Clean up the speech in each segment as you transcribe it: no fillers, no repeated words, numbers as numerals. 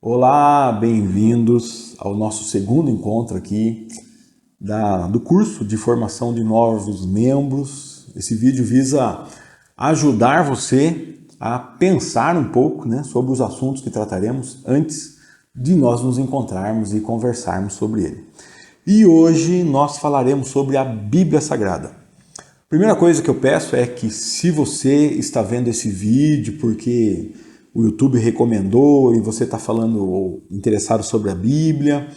Olá, bem-vindos ao nosso segundo encontro aqui do curso de formação de novos membros. Esse vídeo visa ajudar você a pensar um pouco, sobre os assuntos que trataremos antes de nós nos encontrarmos e conversarmos sobre ele. E hoje nós falaremos sobre a Bíblia Sagrada. Primeira coisa que eu peço é que, se você está vendo esse vídeo porque o YouTube recomendou e você está falando ou interessado sobre a Bíblia,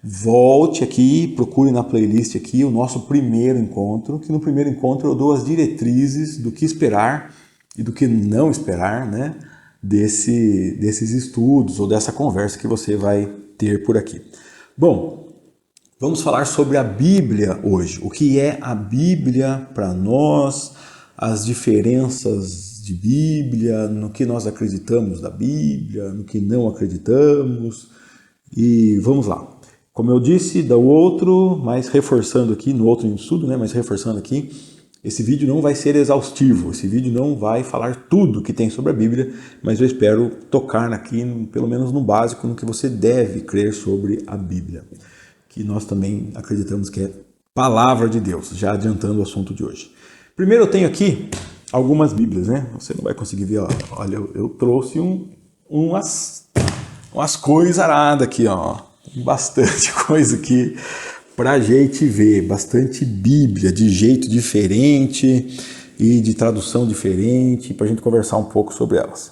volte aqui, procure na playlist aqui o nosso primeiro encontro, que no primeiro encontro eu dou as diretrizes do que esperar e do que não esperar, desses estudos ou dessa conversa que você vai ter por aqui. Bom, vamos falar sobre a Bíblia hoje. O que é a Bíblia para nós, as diferenças de Bíblia, no que nós acreditamos da Bíblia, no que não acreditamos. E vamos lá. Como eu disse, no outro estudo, mas reforçando aqui, esse vídeo não vai ser exaustivo, esse vídeo não vai falar tudo que tem sobre a Bíblia, mas eu espero tocar aqui, pelo menos no básico, no que você deve crer sobre a Bíblia, que nós também acreditamos que é palavra de Deus, já adiantando o assunto de hoje. Primeiro eu tenho aqui algumas Bíblias, Você não vai conseguir ver, olha, eu trouxe umas coisas aradas aqui, bastante coisa aqui pra gente ver, bastante Bíblia de jeito diferente e de tradução diferente, pra gente conversar um pouco sobre elas.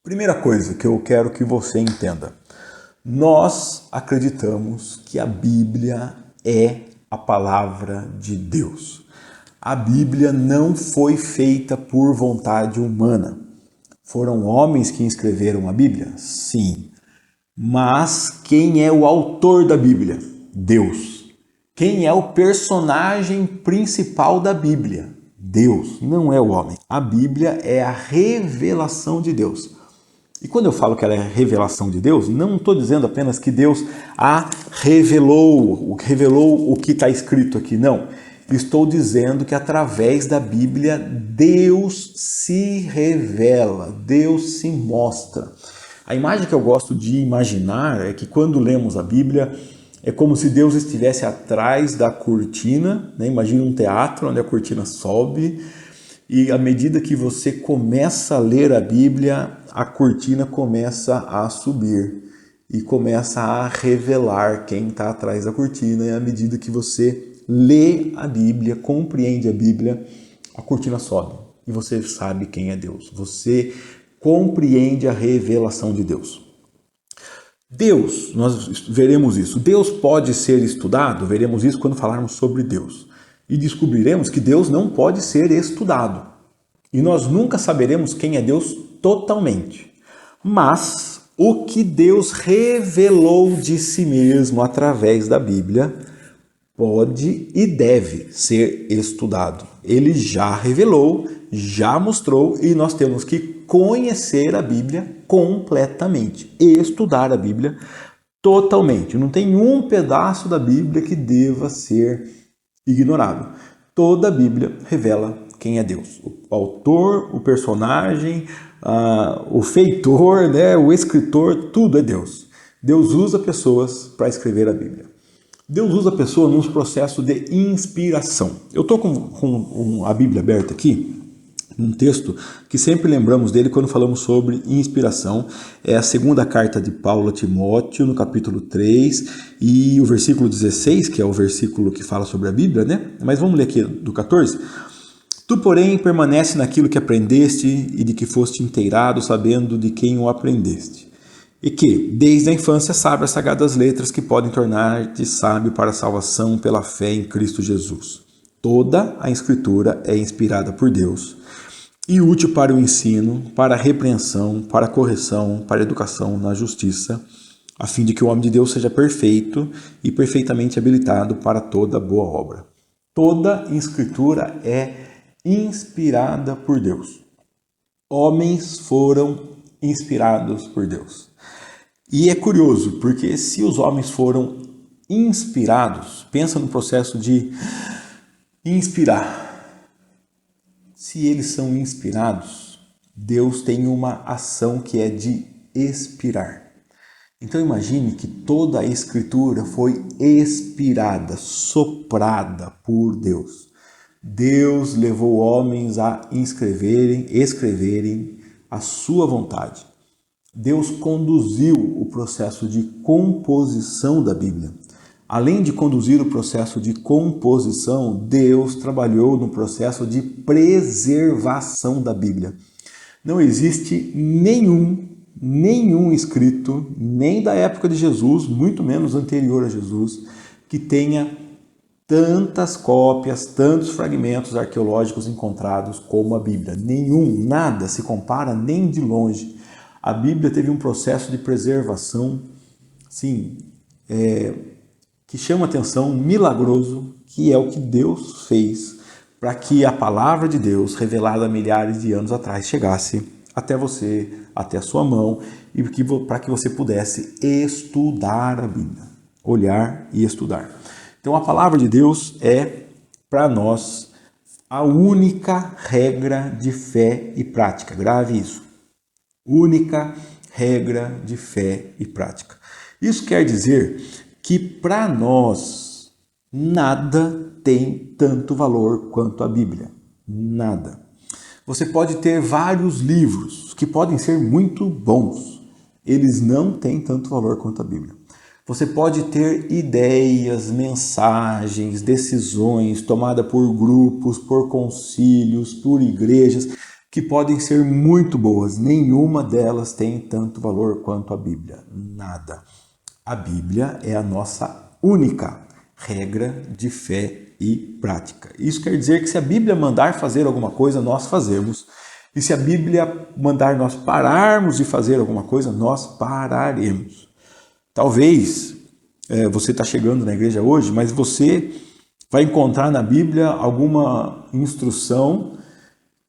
Primeira coisa que eu quero que você entenda: nós acreditamos que a Bíblia é a palavra de Deus. A Bíblia não foi feita por vontade humana. Foram homens que escreveram a Bíblia? Sim. Mas quem é o autor da Bíblia? Deus. Quem é o personagem principal da Bíblia? Deus, não é o homem. A Bíblia é a revelação de Deus. E quando eu falo que ela é a revelação de Deus, não estou dizendo apenas que Deus a revelou o que está escrito aqui, não. Estou dizendo que através da Bíblia Deus se revela, Deus se mostra. A imagem que eu gosto de imaginar é que quando lemos a Bíblia é como se Deus estivesse atrás da cortina, Imagina um teatro onde a cortina sobe e à medida que você começa a ler a Bíblia, a cortina começa a subir e começa a revelar quem está atrás da cortina, e à medida que você lê a Bíblia, compreende a Bíblia, a cortina sobe e você sabe quem é Deus. Você compreende a revelação de Deus. Deus, nós veremos isso. Deus pode ser estudado? Veremos isso quando falarmos sobre Deus. E descobriremos que Deus não pode ser estudado. E nós nunca saberemos quem é Deus totalmente. Mas o que Deus revelou de si mesmo através da Bíblia pode e deve ser estudado. Ele já revelou, já mostrou, e nós temos que conhecer a Bíblia completamente, estudar a Bíblia totalmente. Não tem um pedaço da Bíblia que deva ser ignorado. Toda a Bíblia revela quem é Deus. O autor, o personagem, o feitor, o escritor, tudo é Deus. Deus usa pessoas para escrever a Bíblia. Deus usa a pessoa num processo de inspiração. Eu estou com a Bíblia aberta aqui, um texto que sempre lembramos dele quando falamos sobre inspiração. É a segunda carta de Paulo a Timóteo, no capítulo 3, e o versículo 16, que é o versículo que fala sobre a Bíblia, Mas vamos ler aqui do 14. Tu, porém, permanece naquilo que aprendeste e de que foste inteirado, sabendo de quem o aprendeste. E que, desde a infância, sabe as sagradas letras que podem tornar-te sábio para a salvação pela fé em Cristo Jesus. Toda a Escritura é inspirada por Deus e útil para o ensino, para a repreensão, para a correção, para a educação na justiça, a fim de que o homem de Deus seja perfeito e perfeitamente habilitado para toda boa obra. Toda a Escritura é inspirada por Deus. Homens foram inspirados por Deus. E é curioso, porque se os homens foram inspirados, pensa no processo de inspirar. Se eles são inspirados, Deus tem uma ação que é de expirar. Então imagine que toda a Escritura foi inspirada, soprada por Deus. Deus levou homens a escreverem a sua vontade. Deus conduziu o processo de composição da Bíblia. Além de conduzir o processo de composição, Deus trabalhou no processo de preservação da Bíblia. Não existe nenhum escrito, nem da época de Jesus, muito menos anterior a Jesus, que tenha tantas cópias, tantos fragmentos arqueológicos encontrados como a Bíblia. Nada se compara nem de longe. A Bíblia teve um processo de preservação, sim, que chama atenção, milagroso, que é o que Deus fez para que a palavra de Deus, revelada há milhares de anos atrás, chegasse até você, até a sua mão, e para que você pudesse estudar a Bíblia, olhar e estudar. Então a palavra de Deus é, para nós, a única regra de fé e prática. Grave isso. Única regra de fé e prática. Isso quer dizer que para nós nada tem tanto valor quanto a Bíblia. Nada. Você pode ter vários livros que podem ser muito bons. Eles não têm tanto valor quanto a Bíblia. Você pode ter ideias, mensagens, decisões tomadas por grupos, por concílios, por igrejas, que podem ser muito boas. Nenhuma delas tem tanto valor quanto a Bíblia. Nada. A Bíblia é a nossa única regra de fé e prática. Isso quer dizer que se a Bíblia mandar fazer alguma coisa, nós fazemos. E se a Bíblia mandar nós pararmos de fazer alguma coisa, nós pararemos. Talvez você está chegando na igreja hoje, mas você vai encontrar na Bíblia alguma instrução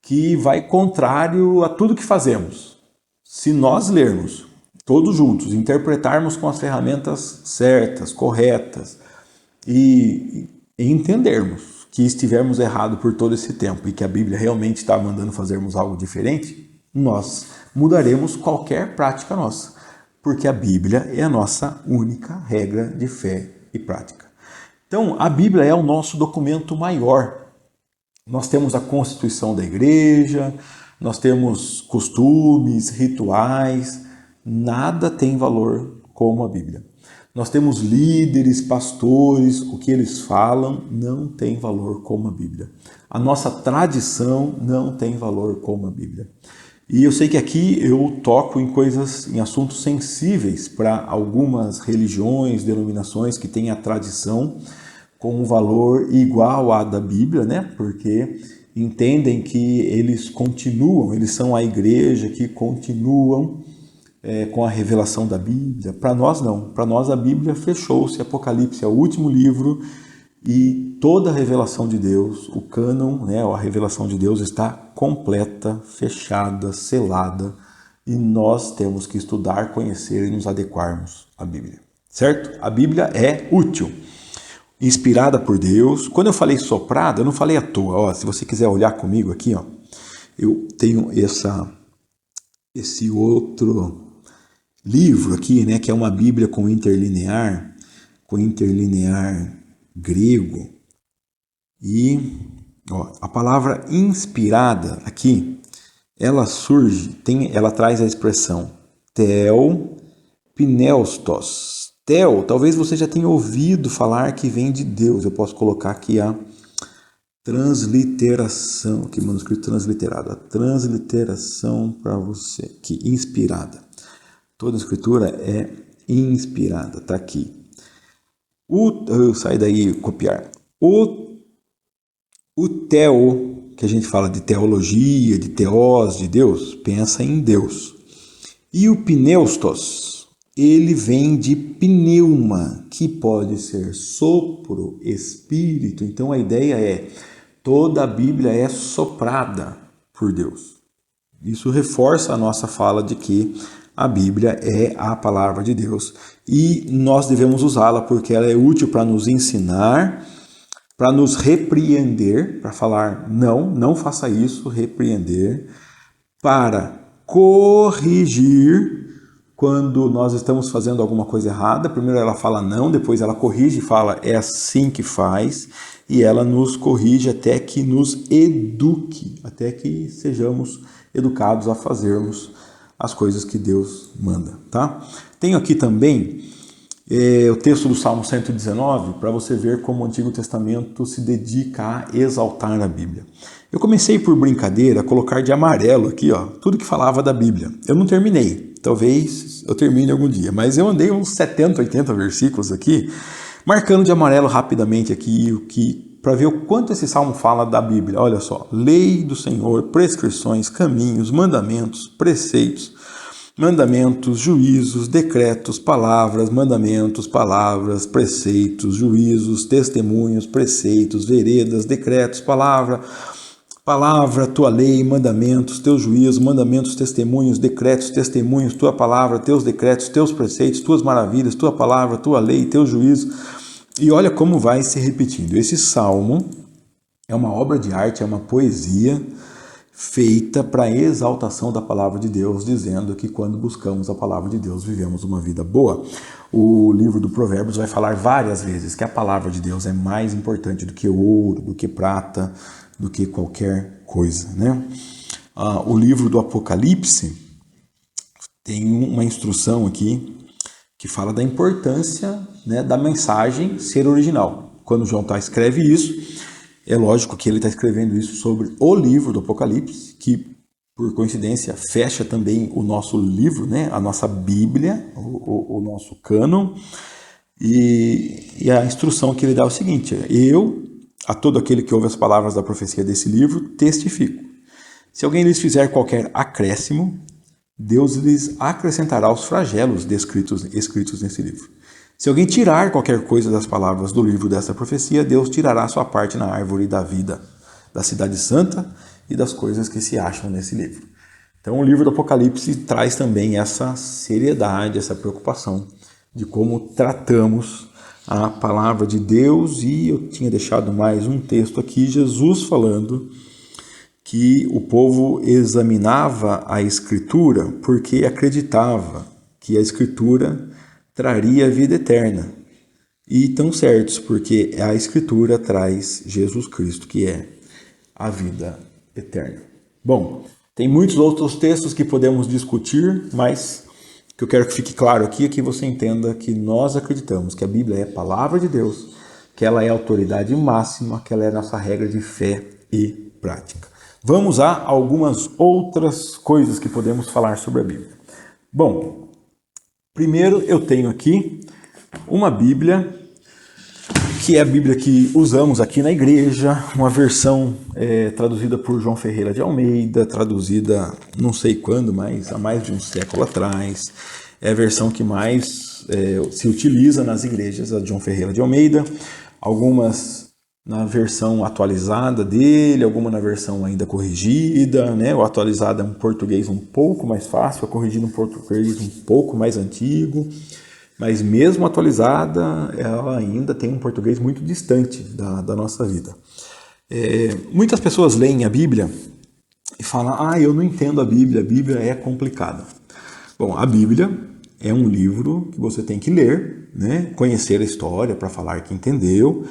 que vai contrário a tudo que fazemos. Se nós lermos todos juntos, interpretarmos com as ferramentas certas, corretas e entendermos que estivermos errados por todo esse tempo e que a Bíblia realmente está mandando fazermos algo diferente, nós mudaremos qualquer prática nossa, porque a Bíblia é a nossa única regra de fé e prática. Então, a Bíblia é o nosso documento maior. Nós temos a Constituição da Igreja, nós temos costumes, rituais, nada tem valor como a Bíblia. Nós temos líderes, pastores, o que eles falam não tem valor como a Bíblia. A nossa tradição não tem valor como a Bíblia. E eu sei que aqui eu toco em assuntos sensíveis para algumas religiões, denominações que têm a tradição com um valor igual à da Bíblia, né? Porque entendem que eles são a igreja que continuam com a revelação da Bíblia. Para nós não, para nós a Bíblia fechou-se, Apocalipse é o último livro e toda a revelação de Deus, o cânon, né, a revelação de Deus está completa, fechada, selada e nós temos que estudar, conhecer e nos adequarmos à Bíblia, certo? A Bíblia é útil, inspirada por Deus. Quando eu falei soprada, eu não falei à toa. Ó, se você quiser olhar comigo aqui, ó, eu tenho esse outro livro aqui, né, que é uma Bíblia com interlinear grego. E ó, a palavra inspirada aqui, ela traz a expressão theopneustos. Theo, talvez você já tenha ouvido falar que vem de Deus. Eu posso colocar aqui a transliteração, aqui manuscrito transliterado, a transliteração para você, aqui, inspirada. Toda a escritura é inspirada, tá aqui. Sai daí, copiar. O Theo, que a gente fala de teologia, de teós, de Deus, pensa em Deus. E o pneustos, ele vem de pneuma, que pode ser sopro, espírito. Então a ideia é, toda a Bíblia é soprada por Deus. Isso reforça a nossa fala de que a Bíblia é a palavra de Deus e nós devemos usá-la porque ela é útil para nos ensinar, para nos repreender, para falar não faça isso, repreender, para corrigir, quando nós estamos fazendo alguma coisa errada. Primeiro ela fala não, depois ela corrige e fala é assim que faz, e ela nos corrige até que nos eduque, até que sejamos educados a fazermos as coisas que Deus manda, tá? Tenho aqui também o texto do Salmo 119, para você ver como o Antigo Testamento se dedica a exaltar a Bíblia. Eu comecei por brincadeira a colocar de amarelo aqui, ó, tudo que falava da Bíblia. Eu não terminei, talvez eu termine algum dia, mas eu andei uns 70, 80 versículos aqui, marcando de amarelo rapidamente aqui, para ver o quanto esse salmo fala da Bíblia. Olha só, lei do Senhor, prescrições, caminhos, mandamentos, preceitos, mandamentos, juízos, decretos, palavras, mandamentos, palavras, preceitos, juízos, testemunhos, preceitos, veredas, decretos, palavra, tua lei, mandamentos, teus juízos, mandamentos, testemunhos, decretos, testemunhos, tua palavra, teus decretos, teus preceitos, tuas maravilhas, tua palavra, tua lei, teus juízos. E olha como vai se repetindo. Esse salmo é uma obra de arte, é uma poesia feita para a exaltação da palavra de Deus, dizendo que quando buscamos a palavra de Deus, vivemos uma vida boa. O livro do Provérbios vai falar várias vezes que a palavra de Deus é mais importante do que ouro, do que prata, do que qualquer coisa, né? O livro do Apocalipse tem uma instrução aqui que fala da importância, né, da mensagem ser original. Quando João escreve isso, é lógico que ele está escrevendo isso sobre o livro do Apocalipse, que, por coincidência, fecha também o nosso livro, né, a nossa Bíblia, o nosso cânon. E a instrução que ele dá é o seguinte: eu, a todo aquele que ouve as palavras da profecia desse livro, testifico. Se alguém lhes fizer qualquer acréscimo, Deus lhes acrescentará os flagelos escritos nesse livro. Se alguém tirar qualquer coisa das palavras do livro dessa profecia, Deus tirará sua parte na árvore da vida, da cidade santa e das coisas que se acham nesse livro. Então o livro do Apocalipse traz também essa seriedade, essa preocupação de como tratamos a palavra de Deus. E eu tinha deixado mais um texto aqui, Jesus falando que o povo examinava a Escritura porque acreditava que a Escritura traria a vida eterna. E estão certos, porque a Escritura traz Jesus Cristo, que é a vida eterna. Bom, tem muitos outros textos que podemos discutir, mas o que eu quero que fique claro aqui é que você entenda que nós acreditamos que a Bíblia é a palavra de Deus, que ela é a autoridade máxima, que ela é a nossa regra de fé e prática. Vamos a algumas outras coisas que podemos falar sobre a Bíblia. Bom, primeiro eu tenho aqui uma Bíblia, que é a Bíblia que usamos aqui na igreja, uma versão traduzida por João Ferreira de Almeida, traduzida não sei quando, mas há mais de um século atrás. É a versão que mais se utiliza nas igrejas, a de João Ferreira de Almeida. Algumas na versão atualizada dele, alguma na versão ainda corrigida, né? O atualizado é um português um pouco mais fácil, a corrigida um português um pouco mais antigo, mas mesmo atualizada, ela ainda tem um português muito distante da nossa vida. Muitas pessoas leem a Bíblia e falam: eu não entendo a Bíblia é complicada. Bom, a Bíblia é um livro que você tem que ler, né? Conhecer a história para falar que entendeu.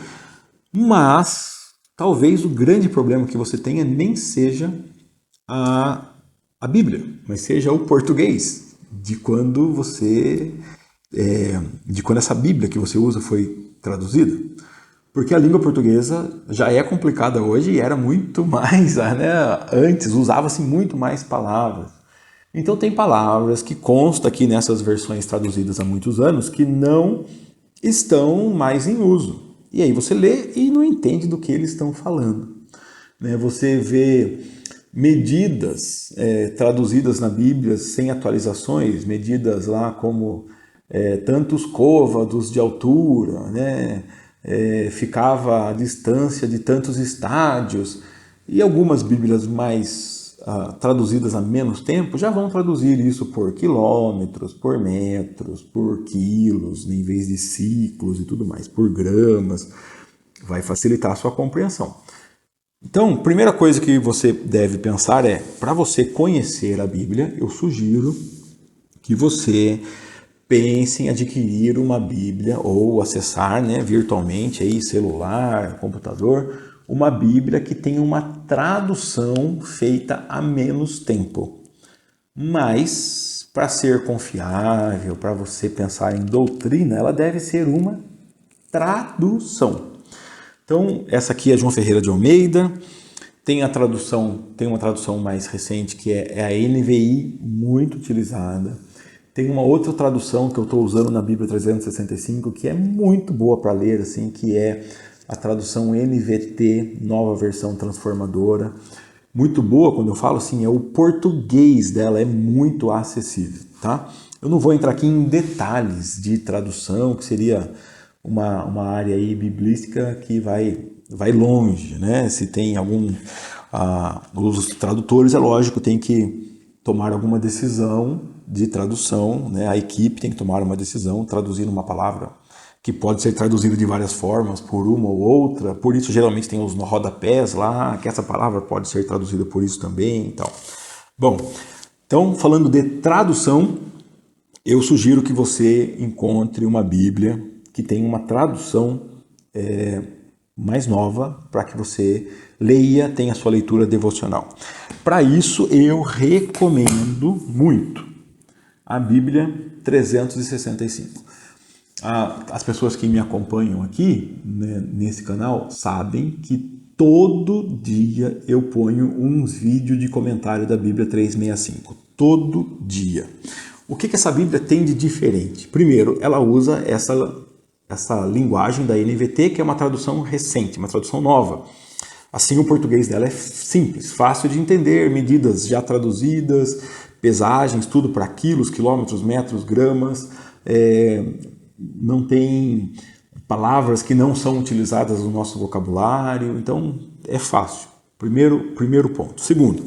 Mas talvez o grande problema que você tenha nem seja a Bíblia, mas seja o português de quando essa Bíblia que você usa foi traduzida. Porque a língua portuguesa já é complicada hoje e era muito mais, né? Antes usava-se muito mais palavras. Então tem palavras que consta aqui nessas versões traduzidas há muitos anos que não estão mais em uso. E aí você lê e não entende do que eles estão falando. Você vê medidas traduzidas na Bíblia sem atualizações, medidas lá como tantos côvados de altura, né? Ficava a distância de tantos estádios. E algumas Bíblias mais traduzidas há menos tempo já vão traduzir isso por quilômetros, por metros, por quilos, em vez de ciclos e tudo mais, por gramas. Vai facilitar a sua compreensão. Então, primeira coisa que você deve pensar para você conhecer a Bíblia, eu sugiro que você pense em adquirir uma Bíblia ou acessar, né, virtualmente, aí, celular, computador, uma Bíblia que tenha uma tradução feita há menos tempo. Mas, para ser confiável, para você pensar em doutrina, ela deve ser uma tradução. Então, essa aqui é João Ferreira de Almeida. Tem uma tradução mais recente que é a NVI, muito utilizada. Tem uma outra tradução que eu estou usando na Bíblia 365 que é muito boa para ler, assim, que é a tradução NVT, Nova Versão Transformadora. Muito boa, quando eu falo assim, é o português dela, é muito acessível, tá? Eu não vou entrar aqui em detalhes de tradução, que seria uma área aí biblística que vai longe, né? Se tem os tradutores, é lógico, tem que tomar alguma decisão de tradução, né? A equipe tem que tomar uma decisão, traduzindo uma palavra que pode ser traduzida de várias formas, por uma ou outra, por isso geralmente tem os rodapés lá, que essa palavra pode ser traduzida por isso também e tal. Bom, então falando de tradução, eu sugiro que você encontre uma Bíblia que tenha uma tradução mais nova, para que você leia, tenha a sua leitura devocional. Para isso, eu recomendo muito a Bíblia 365. As pessoas que me acompanham aqui, né, nesse canal, sabem que todo dia eu ponho uns vídeos de comentário da Bíblia 365. Todo dia. O que essa Bíblia tem de diferente? Primeiro, ela usa essa linguagem da NVT, que é uma tradução recente, uma tradução nova. Assim, o português dela é simples, fácil de entender, medidas já traduzidas, pesagens, tudo para quilos, quilômetros, metros, gramas. Não tem palavras que não são utilizadas no nosso vocabulário, então é fácil. Primeiro ponto. Segundo,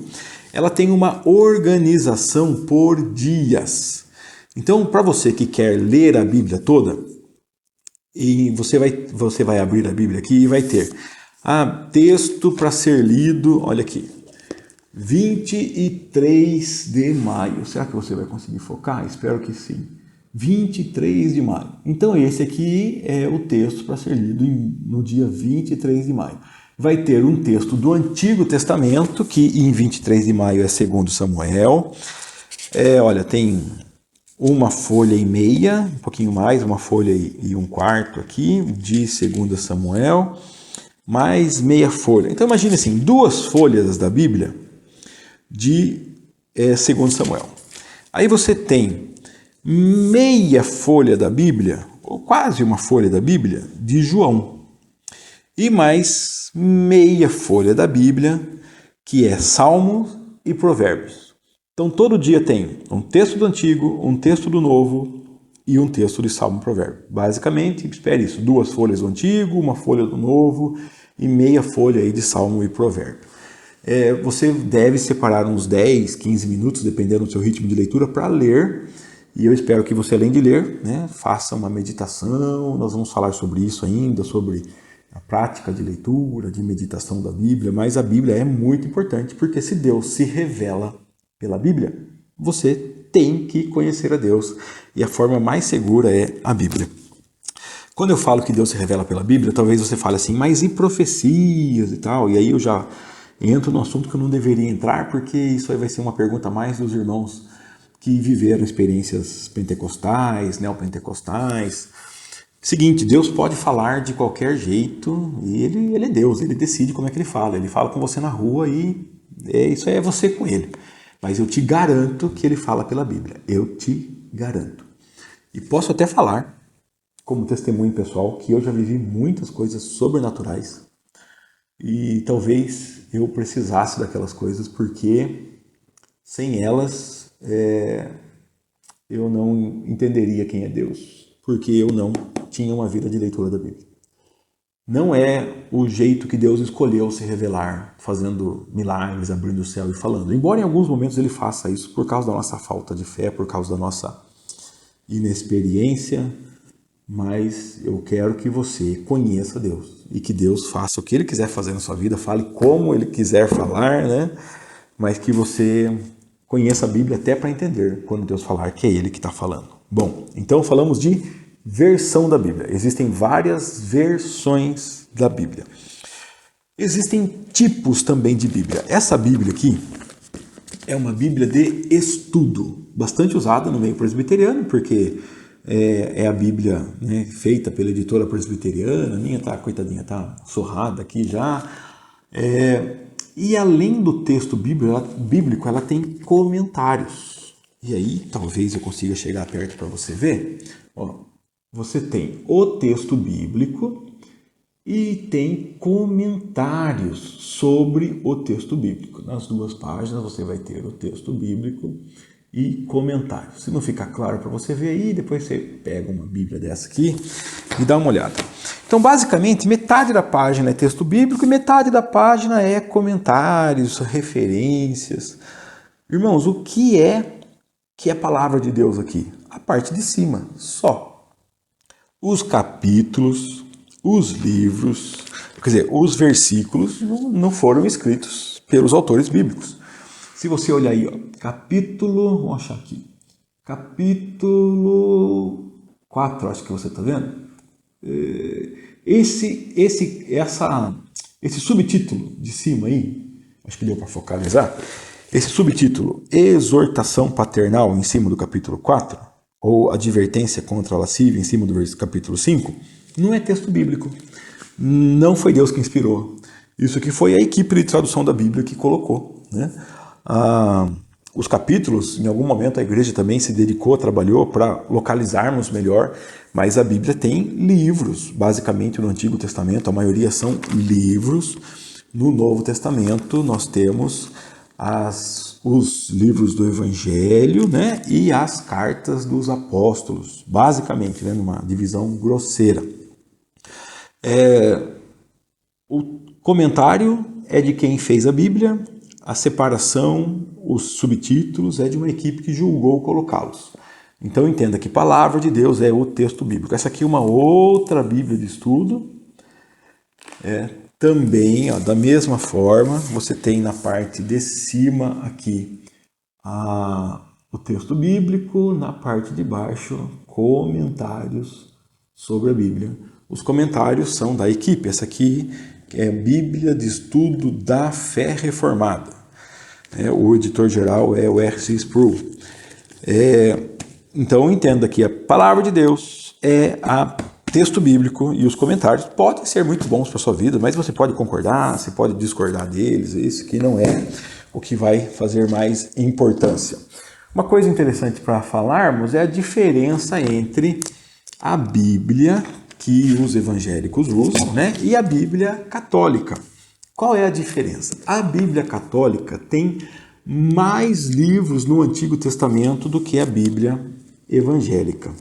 ela tem uma organização por dias. Então, para você que quer ler a Bíblia toda, e você vai abrir a Bíblia aqui e vai ter texto para ser lido, olha aqui, 23 de maio. Será que você vai conseguir focar? Espero que sim. 23 de maio. Então esse aqui é o texto para ser lido no dia 23 de maio. Vai ter um texto do Antigo Testamento, que em 23 de maio é 2 Samuel. Olha, tem uma folha e meia, um pouquinho mais, uma folha e um quarto aqui, de 2 Samuel, mais meia folha. Então imagine assim, 2 folhas da Bíblia de 2 Samuel. Aí você tem meia folha da Bíblia, ou quase uma folha da Bíblia, de João. E mais meia folha da Bíblia, que é Salmos e Provérbios. Então todo dia tem um texto do Antigo, um texto do Novo e um texto de Salmo e Provérbio. Basicamente, espere isso, 2 folhas do Antigo, uma folha do Novo e meia folha aí de Salmo e Provérbio. Você deve separar uns 10, 15 minutos, dependendo do seu ritmo de leitura, para ler. E eu espero que você, além de ler, né, faça uma meditação. Nós vamos falar sobre isso ainda, sobre a prática de leitura, de meditação da Bíblia. Mas a Bíblia é muito importante, porque se Deus se revela pela Bíblia, você tem que conhecer a Deus. E a forma mais segura é a Bíblia. Quando eu falo que Deus se revela pela Bíblia, talvez você fale assim, mas e profecias e tal? E aí eu já entro no assunto que eu não deveria entrar, porque isso aí vai ser uma pergunta mais dos irmãos que viveram experiências pentecostais, neopentecostais. Seguinte, Deus pode falar de qualquer jeito e ele é Deus, ele decide como é que ele fala. Ele fala com você na rua e isso aí é você com ele. Mas eu te garanto que ele fala pela Bíblia. Eu te garanto. E posso até falar, como testemunho pessoal, que eu já vivi muitas coisas sobrenaturais. E talvez eu precisasse daquelas coisas, porque sem elas eu não entenderia quem é Deus. Porque eu não tinha uma vida de leitura da Bíblia. Não é o jeito que Deus escolheu se revelar, fazendo milagres, abrindo o céu e falando. Embora em alguns momentos ele faça isso por causa da nossa falta de fé, por causa da nossa inexperiência, mas eu quero que você conheça Deus e que Deus faça o que Ele quiser fazer na sua vida, fale como Ele quiser falar, né? Mas que você conheça a Bíblia até para entender quando Deus falar que é Ele que está falando. Bom, então falamos de versão da Bíblia. Existem várias versões da Bíblia. Existem tipos também de Bíblia. Essa Bíblia aqui é uma Bíblia de estudo, bastante usada no meio presbiteriano, porque é a Bíblia, né, feita pela editora presbiteriana. A minha coitadinha, tá surrada aqui já. E além do texto bíblico, ela tem comentários. E aí, talvez eu consiga chegar perto para você ver. Ó, você tem o texto bíblico e tem comentários sobre o texto bíblico. Nas duas páginas você vai ter o texto bíblico e comentários. Se não ficar claro para você ver aí, depois você pega uma Bíblia dessa aqui e dá uma olhada. Então, basicamente, metade da página é texto bíblico e metade da página é comentários, referências. Irmãos, o que é a palavra de Deus aqui? A parte de cima, só. Os capítulos, os livros, quer dizer, os versículos não foram escritos pelos autores bíblicos. Se você olhar aí, ó, vamos achar aqui, capítulo 4, acho que você está vendo. Esse subtítulo de cima aí, acho que deu para focalizar, esse subtítulo, exortação paternal, em cima do capítulo 4, ou advertência contra a lascívia, em cima do capítulo 5, não é texto bíblico. Não foi Deus que inspirou. Isso aqui foi a equipe de tradução da Bíblia que colocou, né? Os capítulos, em algum momento a igreja também se dedicou, trabalhou para localizarmos melhor, mas a Bíblia tem livros, basicamente no Antigo Testamento, a maioria são livros. No Novo Testamento nós temos os livros do Evangelho, né, e as cartas dos apóstolos, basicamente, né, numa divisão grosseira. O comentário é de quem fez a Bíblia, a separação, os subtítulos é de uma equipe que julgou colocá-los. Então entenda que palavra de Deus é o texto bíblico. Essa aqui é uma outra Bíblia de estudo. Também, ó, da mesma forma, você tem na parte de cima aqui o texto bíblico, na parte de baixo, comentários sobre a Bíblia. Os comentários são da equipe. Essa aqui é Bíblia de Estudo da Fé Reformada. O editor-geral é o R.C. Sproul. Então, entenda que a palavra de Deus é a texto bíblico e os comentários podem ser muito bons para a sua vida, mas você pode concordar, você pode discordar deles, isso que não é o que vai fazer mais importância. Uma coisa interessante para falarmos é a diferença entre a Bíblia que os evangélicos usam, né, e a Bíblia católica. Qual é a diferença? A Bíblia católica tem mais livros no Antigo Testamento do que a Bíblia evangélica.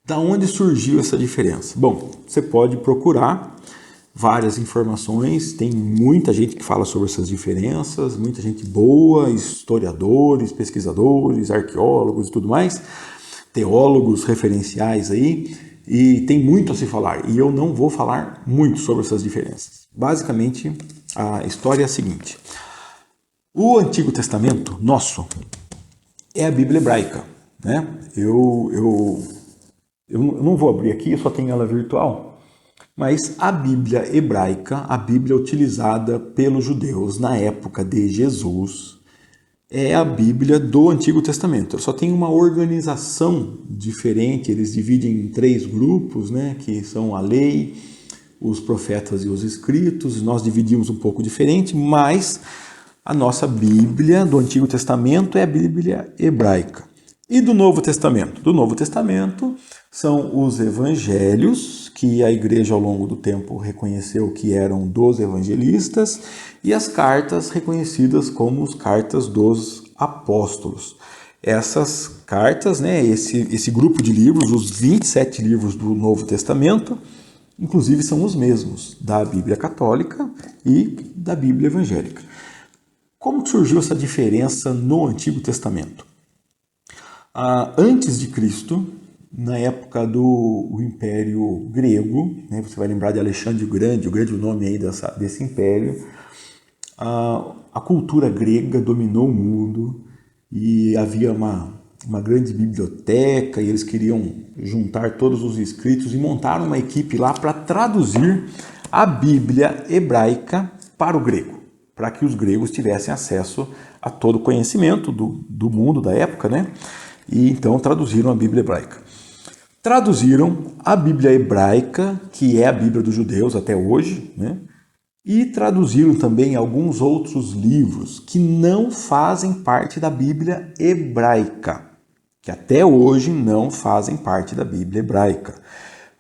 Da onde surgiu essa diferença? Bom, você pode procurar várias informações, tem muita gente que fala sobre essas diferenças, muita gente boa, historiadores, pesquisadores, arqueólogos e tudo mais, teólogos referenciais aí, e tem muito a se falar, e eu não vou falar muito sobre essas diferenças. Basicamente, a história é a seguinte: o Antigo Testamento nosso é a Bíblia hebraica, né? Eu não vou abrir aqui, eu só tenho ela virtual, mas a Bíblia hebraica, a Bíblia utilizada pelos judeus na época de Jesus, é a Bíblia do Antigo Testamento. Ela só tem uma organização diferente, eles dividem em 3 grupos, né, que são a lei, os profetas e os escritos. Nós dividimos um pouco diferente, mas a nossa Bíblia do Antigo Testamento é a Bíblia hebraica. E do Novo Testamento? Do Novo Testamento são os evangelhos, que a igreja ao longo do tempo reconheceu que eram dos evangelistas, e as cartas reconhecidas como as cartas dos apóstolos. Essas cartas, né, esse grupo de livros, os 27 livros do Novo Testamento, inclusive são os mesmos da Bíblia católica e da Bíblia evangélica. Como surgiu essa diferença no Antigo Testamento? Antes de Cristo, na época do Império Grego, né, você vai lembrar de Alexandre o Grande, o grande nome aí desse império, a cultura grega dominou o mundo e havia uma grande biblioteca e eles queriam juntar todos os escritos e montaram uma equipe lá para traduzir a Bíblia hebraica para o grego, para que os gregos tivessem acesso a todo o conhecimento do mundo da época, né? E então traduziram a Bíblia hebraica. Traduziram a Bíblia hebraica, que é a Bíblia dos judeus até hoje, né? E traduziram também alguns outros livros que não fazem parte da Bíblia hebraica, que até hoje não fazem parte da Bíblia hebraica.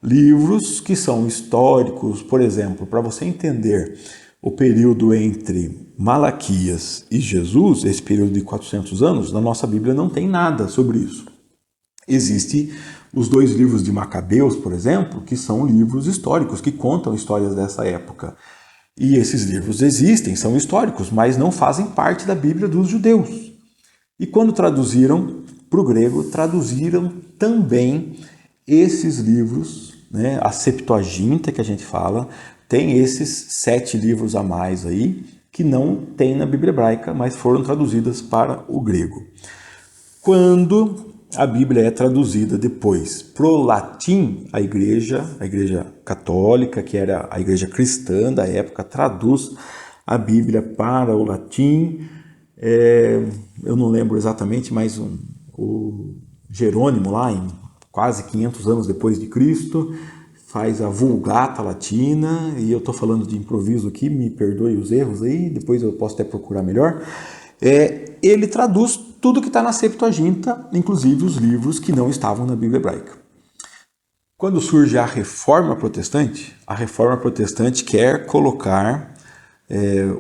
Livros que são históricos, por exemplo, para você entender o período entre Malaquias e Jesus, esse período de 400 anos, na nossa Bíblia não tem nada sobre isso. Existem os 2 livros de Macabeus, por exemplo, que são livros históricos, que contam histórias dessa época. E esses livros existem, são históricos, mas não fazem parte da Bíblia dos judeus. E quando traduziram para o grego, traduziram também esses livros, né? A Septuaginta, que a gente fala, tem esses 7 livros a mais aí, que não tem na Bíblia hebraica, mas foram traduzidas para o grego. Quando a Bíblia é traduzida depois para o latim, a igreja católica, que era a igreja cristã da época, traduz a Bíblia para o latim. Eu não lembro exatamente, mas o Jerônimo, lá em quase 500 anos depois de Cristo, faz a Vulgata Latina, e eu estou falando de improviso aqui, me perdoe os erros aí, depois eu posso até procurar melhor. Ele traduz tudo que está na Septuaginta, inclusive os livros que não estavam na Bíblia hebraica. Quando surge a Reforma Protestante quer colocar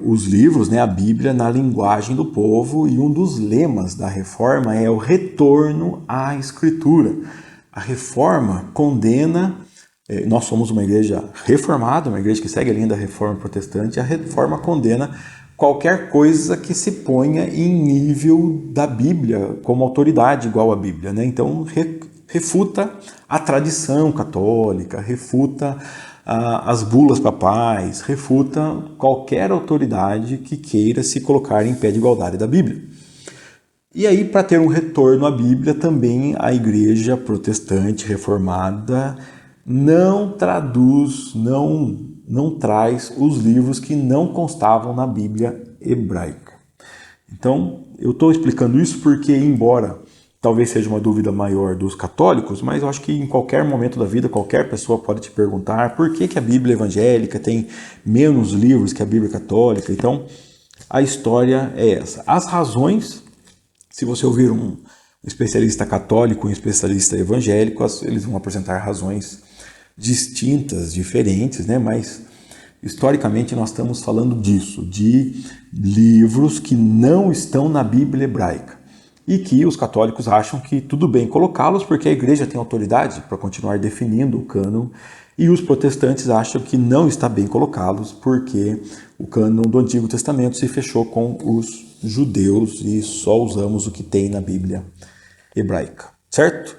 os livros, né, a Bíblia, na linguagem do povo, e um dos lemas da Reforma é o retorno à Escritura. A Reforma condena, nós somos uma igreja reformada, uma igreja que segue a linha da Reforma Protestante, a Reforma condena qualquer coisa que se ponha em nível da Bíblia, como autoridade igual à Bíblia, né? Então, refuta a tradição católica, refuta as bulas papais, refuta qualquer autoridade que queira se colocar em pé de igualdade da Bíblia. E aí, para ter um retorno à Bíblia, também a igreja protestante reformada não traduz, não traz os livros que não constavam na Bíblia hebraica. Então, eu estou explicando isso porque, embora talvez seja uma dúvida maior dos católicos, mas eu acho que em qualquer momento da vida, qualquer pessoa pode te perguntar por que a Bíblia evangélica tem menos livros que a Bíblia católica. Então, a história é essa. As razões, se você ouvir um especialista católico e um especialista evangélico, eles vão apresentar razões distintas, diferentes, né? Mas historicamente nós estamos falando disso, de livros que não estão na Bíblia hebraica e que os católicos acham que tudo bem colocá-los porque a igreja tem autoridade para continuar definindo o cânon, e os protestantes acham que não está bem colocá-los porque o cânon do Antigo Testamento se fechou com os judeus e só usamos o que tem na Bíblia hebraica, certo?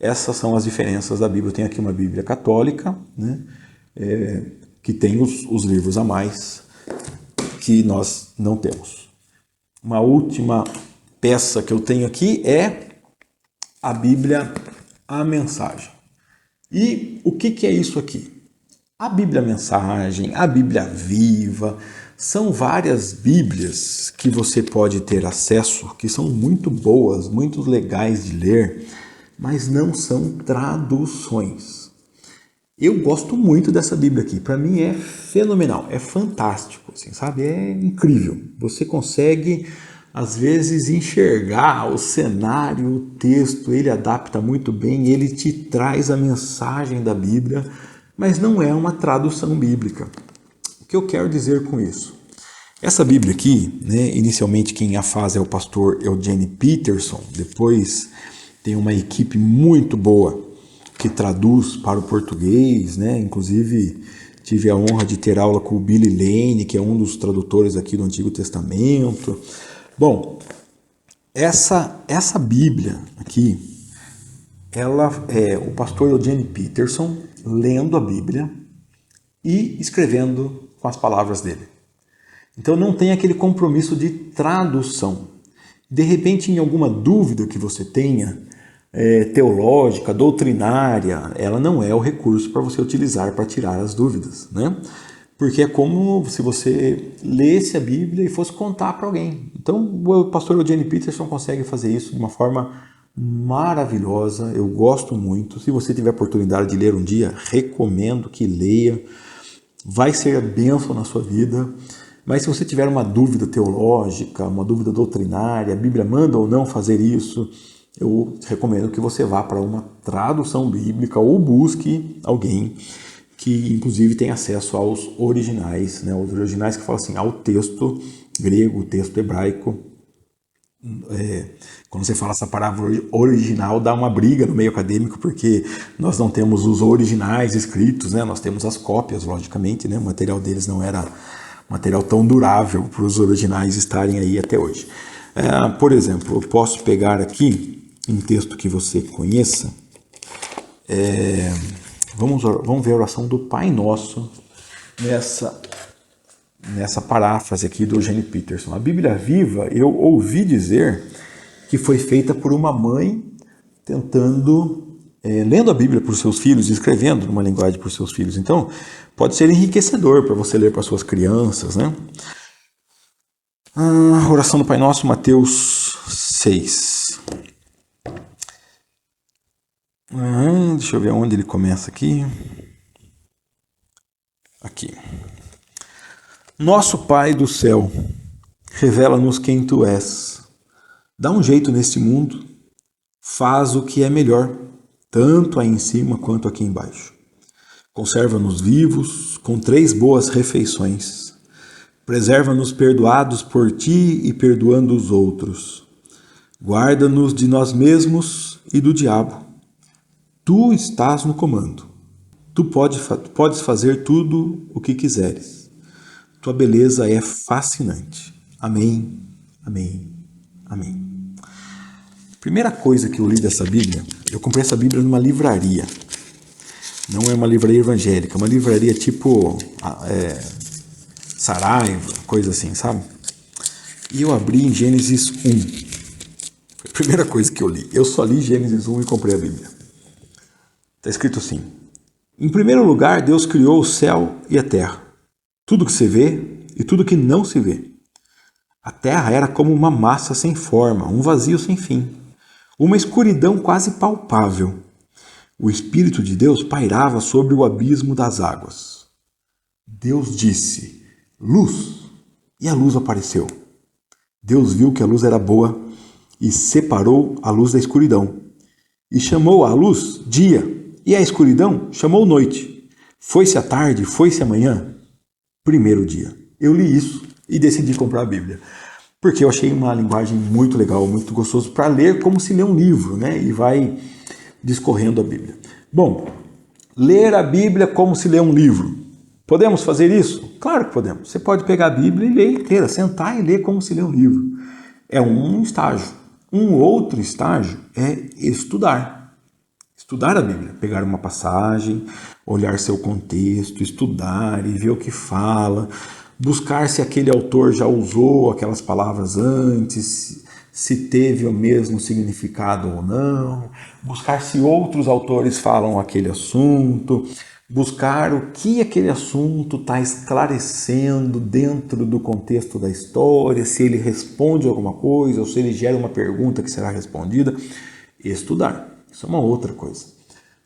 Essas são as diferenças da Bíblia. Eu tenho aqui uma Bíblia católica, né, que tem os livros a mais que nós não temos. Uma última peça que eu tenho aqui é a Bíblia, a Mensagem. E o que é isso aqui? A Bíblia Mensagem, a Bíblia Viva, são várias Bíblias que você pode ter acesso, que são muito boas, muito legais de ler, mas não são traduções. Eu gosto muito dessa Bíblia aqui, para mim é fenomenal, é fantástico, assim, sabe? É incrível. Você consegue, às vezes, enxergar o cenário, o texto, ele adapta muito bem, ele te traz a mensagem da Bíblia, mas não é uma tradução bíblica. O que eu quero dizer com isso? Essa Bíblia aqui, né, inicialmente quem a faz é o pastor Eugene Peterson, depois tem uma equipe muito boa que traduz para o português, né? Inclusive tive a honra de ter aula com o Billy Lane, que é um dos tradutores aqui do Antigo Testamento. Bom, essa Bíblia aqui, ela é o pastor Eugene Peterson lendo a Bíblia e escrevendo com as palavras dele. Então não tem aquele compromisso de tradução. De repente, em alguma dúvida que você tenha, teológica, doutrinária, ela não é o recurso para você utilizar para tirar as dúvidas, né? Porque é como se você lesse a Bíblia e fosse contar para alguém. Então, o pastor Eugene Peterson consegue fazer isso de uma forma maravilhosa, eu gosto muito. Se você tiver a oportunidade de ler um dia, recomendo que leia. Vai ser a bênção na sua vida. Mas se você tiver uma dúvida teológica, uma dúvida doutrinária, a Bíblia manda ou não fazer isso, eu recomendo que você vá para uma tradução bíblica ou busque alguém que inclusive tem acesso aos originais, né? Os originais que falam assim, ao texto grego, o texto hebraico. Quando você fala essa palavra original, dá uma briga no meio acadêmico, porque nós não temos os originais escritos, né? Nós temos as cópias, logicamente, né? O material deles não era material tão durável para os originais estarem aí até hoje. Por exemplo, eu posso pegar aqui um texto que você conheça. Vamos ver a oração do Pai Nosso nessa paráfrase aqui do Eugene Peterson. A Bíblia Viva, eu ouvi dizer que foi feita por uma mãe lendo a Bíblia para os seus filhos, escrevendo numa linguagem para os seus filhos. Então, pode ser enriquecedor para você ler para as suas crianças, né? Oração do Pai Nosso, Mateus 6. Deixa eu ver onde ele começa aqui. Aqui. Nosso Pai do céu, revela-nos quem Tu és. Dá um jeito nesse mundo, faz o que é melhor, tanto aí em cima quanto aqui embaixo. Conserva-nos vivos com 3 boas refeições. Preserva-nos perdoados por Ti e perdoando os outros. Guarda-nos de nós mesmos e do diabo. Tu estás no comando. Tu podes fazer tudo o que quiseres. Tua beleza é fascinante. Amém, amém, amém. Primeira coisa que eu li dessa Bíblia, eu comprei essa Bíblia numa livraria. Não é uma livraria evangélica, é uma livraria tipo Saraiva, coisa assim, sabe? E eu abri em Gênesis 1. Foi a primeira coisa que eu li. Eu só li Gênesis 1 e comprei a Bíblia. Está escrito assim: em primeiro lugar, Deus criou o céu e a terra. Tudo que se vê e tudo que não se vê. A terra era como uma massa sem forma, um vazio sem fim. Uma escuridão quase palpável. O Espírito de Deus pairava sobre o abismo das águas. Deus disse, luz, e a luz apareceu. Deus viu que a luz era boa e separou a luz da escuridão. E chamou a luz dia, e a escuridão chamou noite. Foi-se a tarde, foi-se a manhã, primeiro dia. Eu li isso e decidi comprar a Bíblia. Porque eu achei uma linguagem muito legal, muito gostoso para ler como se lê um livro, né? E vai discorrendo a Bíblia. Bom, ler a Bíblia como se lê um livro. Podemos fazer isso? Claro que podemos. Você pode pegar a Bíblia e ler inteira, sentar e ler como se lê um livro. É um estágio. Um outro estágio é estudar. Estudar a Bíblia, pegar uma passagem, olhar seu contexto, estudar e ver o que fala, buscar se aquele autor já usou aquelas palavras antes, se teve o mesmo significado ou não, buscar se outros autores falam aquele assunto, buscar o que aquele assunto está esclarecendo dentro do contexto da história, se ele responde alguma coisa ou se ele gera uma pergunta que será respondida. Estudar. Isso é uma outra coisa.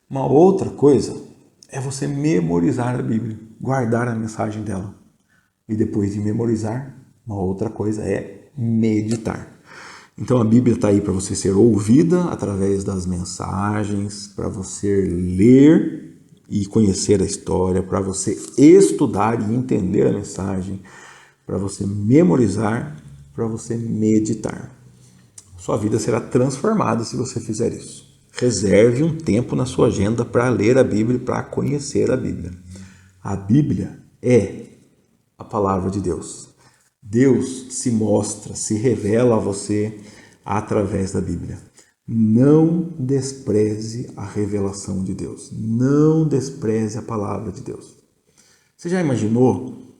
Uma outra coisa é você memorizar a Bíblia, guardar a mensagem dela. E depois de memorizar, uma outra coisa é meditar. Então a Bíblia está aí para você ser ouvida através das mensagens, para você ler e conhecer a história, para você estudar e entender a mensagem, para você memorizar, para você meditar. Sua vida será transformada se você fizer isso. Reserve um tempo na sua agenda para ler a Bíblia, para conhecer a Bíblia. A Bíblia é a palavra de Deus. Deus se mostra, se revela a você através da Bíblia. Não despreze a revelação de Deus. Não despreze a palavra de Deus. Você já imaginou?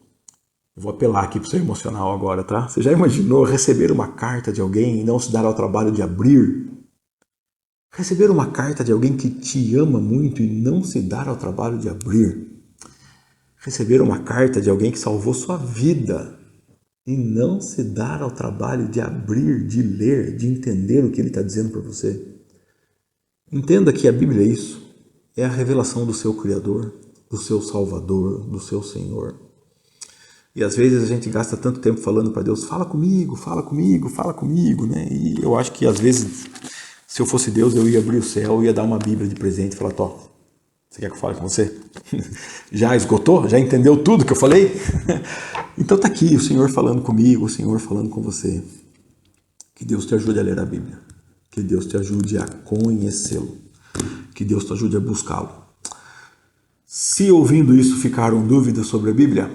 Vou apelar aqui para o seu emocional agora, tá? Você já imaginou receber uma carta de alguém e não se dar ao trabalho de abrir? Receber uma carta de alguém que te ama muito e não se dar ao trabalho de abrir? Receber uma carta de alguém que salvou sua vida e não se dar ao trabalho de abrir, de ler, de entender o que ele está dizendo para você? Entenda que a Bíblia é isso. É a revelação do seu Criador, do seu Salvador, do seu Senhor. E às vezes a gente gasta tanto tempo falando para Deus, fala comigo, fala comigo, fala comigo, né? E eu acho que às vezes, se eu fosse Deus, eu ia abrir o céu, eu ia dar uma Bíblia de presente e falar, Tó, você quer que eu fale com você? Já esgotou? Já entendeu tudo que eu falei? Então tá aqui o Senhor falando comigo, o Senhor falando com você. Que Deus te ajude a ler a Bíblia. Que Deus te ajude a conhecê-lo. Que Deus te ajude a buscá-lo. Se ouvindo isso ficaram dúvidas sobre a Bíblia,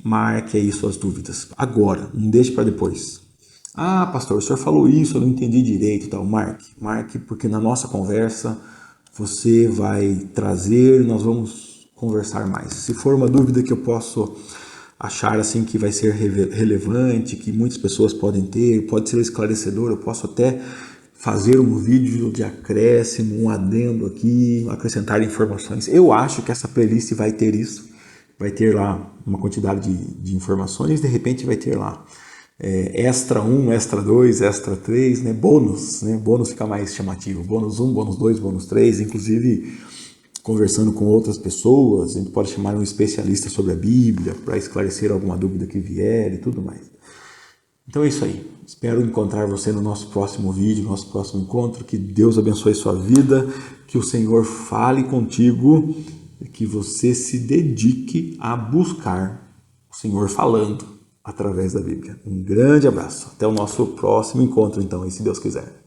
marque aí suas dúvidas. Agora, não deixe para depois. Ah, pastor, o senhor falou isso, eu não entendi direito. Tal. Marque, porque na nossa conversa você vai trazer, nós vamos conversar mais. Se for uma dúvida que eu posso achar assim que vai ser relevante, que muitas pessoas podem ter, pode ser esclarecedor, eu posso até fazer um vídeo de acréscimo, um adendo aqui, acrescentar informações. Eu acho que essa playlist vai ter isso, vai ter lá uma quantidade de informações, de repente vai ter lá extra 1, extra 2, extra 3, né? Bônus, né? Bônus fica mais chamativo, bônus 1, bônus 2, bônus 3, inclusive conversando com outras pessoas, a gente pode chamar um especialista sobre a Bíblia para esclarecer alguma dúvida que vier e tudo mais. Então é isso aí. Espero encontrar você no nosso próximo vídeo, no nosso próximo encontro. Que Deus abençoe sua vida, que o Senhor fale contigo e que você se dedique a buscar o Senhor falando através da Bíblia. Um grande abraço. Até o nosso próximo encontro, então, e se Deus quiser.